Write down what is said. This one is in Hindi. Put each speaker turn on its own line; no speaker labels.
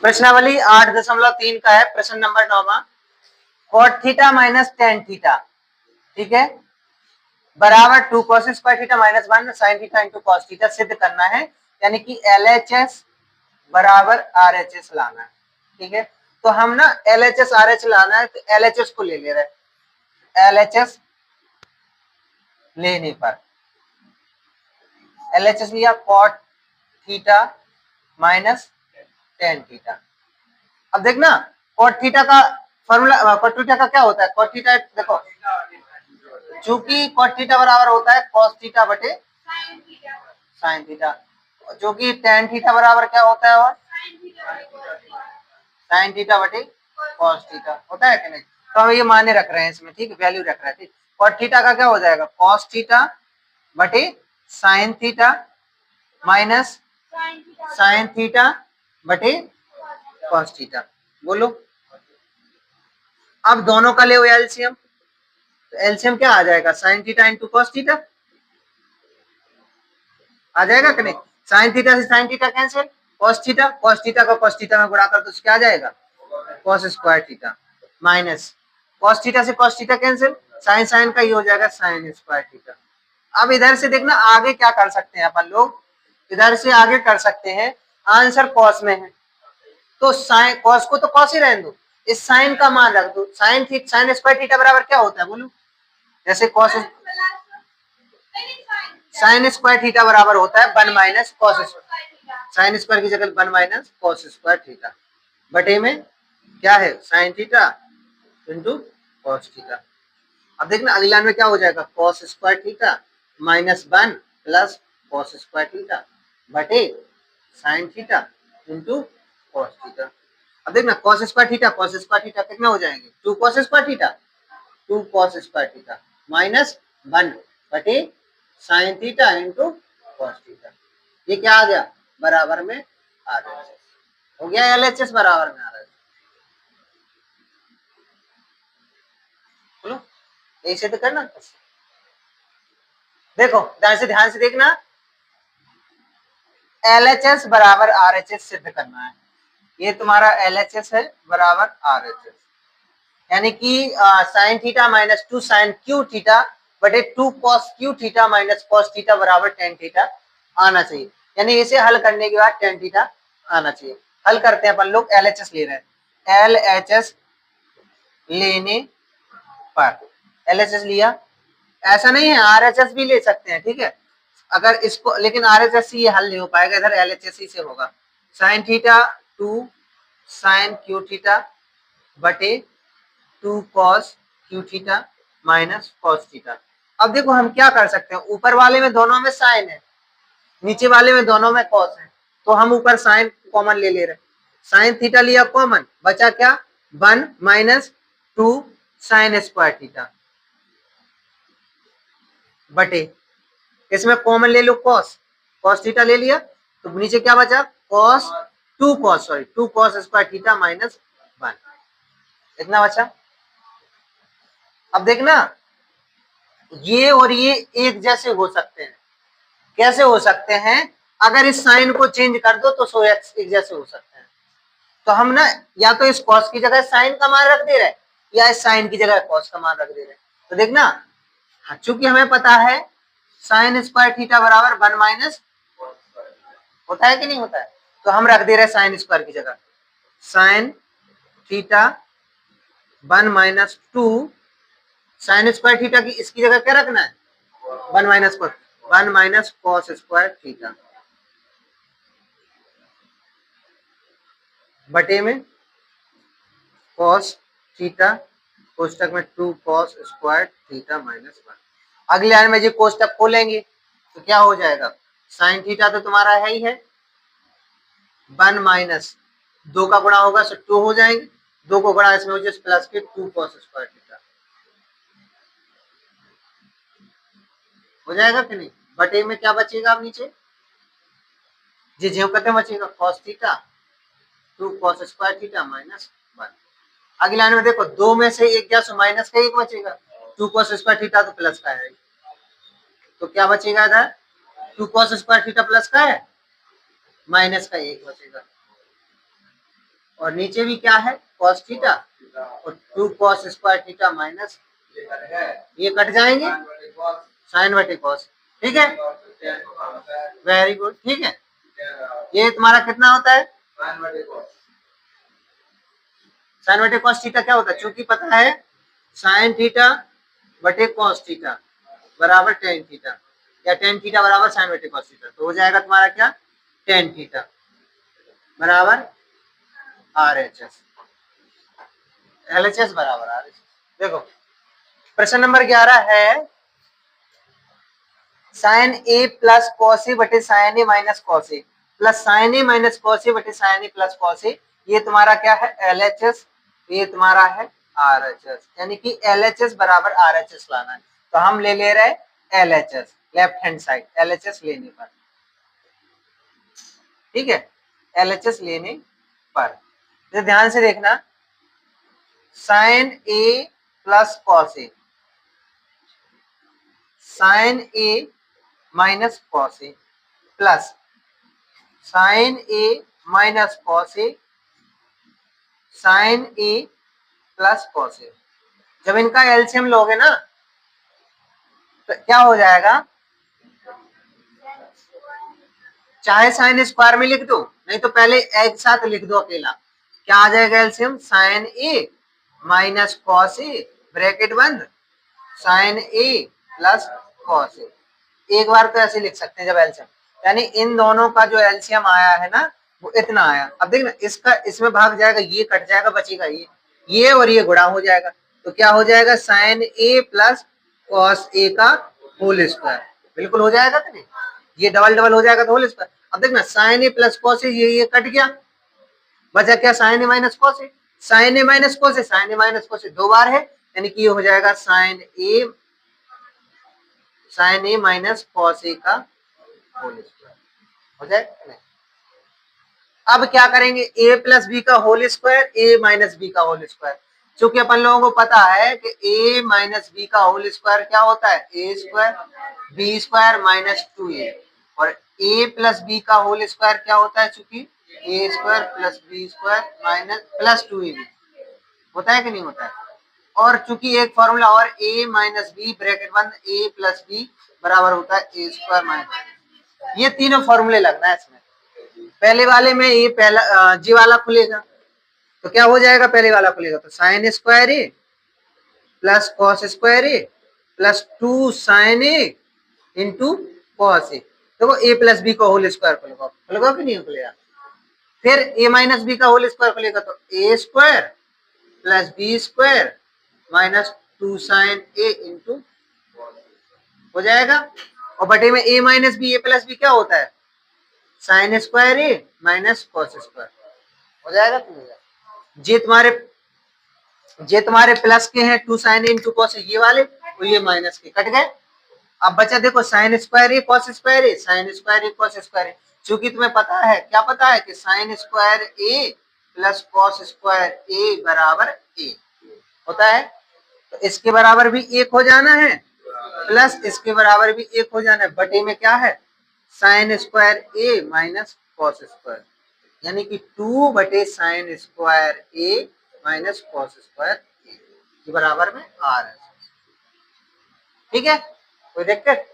प्रश्नावली 8.3 का है, प्रश्न number 9। Cot theta minus tan theta, ठीक है, बराबर 2 cos square theta minus 1 sin theta into cos theta सिद्ध करना है, यानी कि LHS बराबर RHS लाना है। ठीक है, तो हम ना LHS RH लाना है, तो LHS को ले ले रहे हैं। LHS लेने पर LHS लिया cot theta minus tan theta. अब देखना कॉट थीटा का फॉर्मूला, कॉट थीटा का क्या होता है, कॉट थीटा देखो, चूंकि कॉट थीटा बराबर होता है कॉस थीटा बटे साइन थीटा, जो कि टेन थीटा बराबर क्या होता है, और साइन थीटा बटे कॉस थीटा होता है कि नहीं। तो हम ये माने रख रहे हैं इसमें, ठीक है, वैल्यू रख रहे हैं। ठीक, कॉट थीटा का क्या हो जाएगा, कॉस थीटा बटे sine theta minus sine theta बटे कॉस थीटा। बोलो, अब दोनों का ले एलसीएम, तो एलसीएम क्या आ जाएगा, sine theta into cos theta आ जाएगा कि नहीं। साइन थीटा से sine theta cancel, cos theta का कॉस थीटा में गुणा कर तो क्या आ जाएगा, cos square theta minus cos theta से cos theta cancel, sine sine का ही हो जाएगा साइन स्क्वायर थीटा। अब इधर से देखना आगे क्या कर सकते हैं अपन लोग, इधर से आगे कर सकते हैं, आंसर कॉस में है तो साइन कॉस को तो कॉस ही रहने दो, इस साइन का मान रख दो, साइन स्क्वायर थीटा बराबर क्या होता है बोलो, जैसे कॉस साइन स्क्वायर थीटा बराबर होता है 1 minus cos square, sine square की जगह 1 माइनस कॉस स्क्वायर थीटा बटे में क्या है sine theta into cos theta. अब देखना अगली लाइन में क्या हो जाएगा, cos square theta minus 1 plus cos square theta बटे sine theta into cos theta. अब देखना कॉस स्क्वायर थीटा कितना हो जाएंगे, 2 cos square theta, 2 cos square theta minus 1 बटे sine theta into cos theta. ये क्या आ गया, बराबर में RHS हो गया, LHS बराबर में RHS। बोलो ऐसे तो करना, देखो ध्यान से देखना, LHS बराबर RHS सिद्ध करना है। ये तुम्हारा LHS है बराबर RHS, यानी कि sin theta minus 2 sin cube theta बटे 2 cos cube theta minus cos theta बराबर टेन थीटा आना चाहिए, यानी इसे हल करने के बाद टेन थीटा आना चाहिए। हल करते हैं अपन लोग, LHS ले रहे हैं, LHS लेने पर LHS लिया, ऐसा नहीं है RHS भी ले सकते हैं, ठीक है, अगर इसको, लेकिन RHS से ये हल नहीं हो पाएगा, इधर LHS ही से होगा। Sin theta 2 sin cube theta बटे 2 cos cube theta minus cos theta. अब देखो हम क्या कर सकते हैं, ऊपर वाले में दोनों में साइन है, नीचे वाले में दोनों में कॉस है, तो हम ऊपर साइन कॉमन ले ले रहे हैं, साइन थीटा लिया कॉमन, बचा क्या 1 माइनस 2 साइन स्क्वायर थीटा बटे, इसमें कॉमन ले लो कॉस, कॉस थीटा ले लिया, तो नीचे क्या बचा cos 2 cos square theta minus 1, इतना बचा। अब देखना ये और ये एक जैसे हो सकते हैं, कैसे हो सकते हैं, अगर इस साइन को चेंज कर दो तो सो एक जैसे हो सकते हैं। तो हम ना या तो इस कॉस की जगह साइन का मान रख दे रहे हैं, या इस साइन की जगह कॉस का मान रख दे रहे हैं। तो देखना, हाँ, चूंकि हमें पता है साइन स्क्वायर थीटा बराबर 1 माइनस होता है कि नहीं होता है, तो हम रख दे रहे हैं साइन स्क्वायर की जगह sine theta 1 minus 2 sine square theta की इसकी जगह क्या रखना है 1 माइनस कॉस स्क्वायर थीटा बटे में कॉस थीटा कोष्टक में 2 कॉस स्क्वायर थीटा माइनस 1। अगले लाइन में जो कोष्टक खोलेंगे तो क्या हो जाएगा, साइन थीटा तो तुम्हारा है ही है, 1 माइनस 2 का गुणा होगा तो 2 हो जाएंगे, 2 को गुणा इसमें हो जाए प्लस के 2 कॉस स्क्वायर थीटा हो जाएगा कि नहीं। बटे में क्या बचेगा अब नीचे, जी ज्यों कहते बचेगा cos theta 2 cos square theta minus 1। अगली लाइन में देखो, 2 में से एक गया सो माइनस का एक बचेगा, 2 कॉस स्क्वायर थीटा तो प्लस का है, तो क्या बचेगा इधर 2 कॉस स्क्वायर थीटा प्लस का है, माइनस का एक बचेगा। और नीचे भी क्या है cos थीटा और 2 cos स्क्वायर थीटा माइनस ये कट जाएंगे साइन बटे cos। ठीक है, वेरी गुड। ठीक है, ये तुम्हारा कितना होता है साइन बटे cos थीटा क्या होता है, चूंकि पता है साइन थीटा बटे cos थीटा बराबर टेन थीटा या टेन थीटा बराबर साइन बटे cos थीटा, तो हो जाएगा तुम्हारा क्या टेन थीटा बराबर RHS, LHS बराबर RHS। देखो प्रश्न नंबर 11 है साइन ए प्लस कॉस ए बटे sign A minus cos A plus sign A minus cos ए बटे sign A plus cos A, ये तुम्हारा क्या है LHS, ये तुम्हारा है RHS, यानी कि LHS बराबर RHS लाना है। तो हम ले रहे हैं LHS left hand side, LHS लेने पर। ठीक है, LHS लेने पर तो ध्यान से देखना sin A plus cos A sin A minus cos A plus sign A minus cos A sin A plus cos ए। जब इनका एलसीएम लोगे ना तो क्या हो जाएगा, चाहे साइन स्क्वायर में लिख दो नहीं तो पहले एक साथ लिख दो अकेला, क्या आ जाएगा LCM sign A minus cos A bracket बंद साइन ए प्लस कॉस ए। एक बार तो ऐसे लिख सकते हैं जब एलसीएम, यानी इन दोनों का जो एलसीएम आया है ना वो इतना आया। अब देखना इसका इसमें भाग जाएगा, ये कट जाएगा, बचेगा ये और ये गुणा हो जाएगा, तो क्या हो जाएगा sin A plus cos A का होल स्क्वायर, बिल्कुल हो जाएगा कि नहीं, ये डबल डबल हो जाएगा तो होल स्क्वायर। अब देखना sin A plus cos A ये कट गया, बचा क्या sin A minus cos A, sin A minus cos A sin A minus cos A दो बार है, यानी कि ये हो जाएगा sin A minus cos A का होल स्क्वायर, हो जाएगा नहीं। अब क्या करेंगे a प्लस बी का whole square a minus B का होल स्क्वायर, क्योंकि अपन लोगों को पता है कि a माइनस बी का होल स्क्वायर क्या होता है a square B square minus 2a, और a प्लस बी का होल स्क्वायर क्या होता है, चूंकि a square plus B square minus plus 2ab होता है कि नहीं होता है। और चूंकि एक फॉर्मूला और a माइनस बी ब्रैकेट बंद a प्लस बी बराबर होता है a स्क्वायर माइनस, ये तीनों फॉर्मूले लगना है इसमें। पहले वाले में ये पहला जी वाला खुलेगा तो क्या हो जाएगा, पहले वाला खुलेगा तो sine square A plus cos square A plus 2 sine A into cos A. देखो ए प्लस बी का होल स्क्वायर खुलेगा कि नहीं खुलेगा, फिर ए माइनस बी का होल स्क्वायर खुलेगा तो A square plus B square minus 2 sine A into हो जाएगा, और बटे में A minus B A plus B क्या होता है sine square A minus cos square, हो जाएगा कि नहीं हो जाएगा। जे तुम्हारे प्लस के हैं 2 साइन ए इंटू कॉस ये वाले, तो ये माइनस के कट गए। अब बचा देखो साइन स्क्वायर ए कॉस स्क्वायर ए साइन स्क्वायर ए कॉस स्क्वायर ए, चूंकि तुम्हें पता है क्या पता है कि sign square A plus cos square ए बराबर ए होता है, तो इसके बराबर भी एक हो जाना है प्लस इसके बराबर भी एक हो जाना है, बटे में क्या है sine square A minus cos square, यानी कि 2 बटे sign square A minus cos square ए के बराबर में आ रहा है। ठीक है, कोई दिक्कत?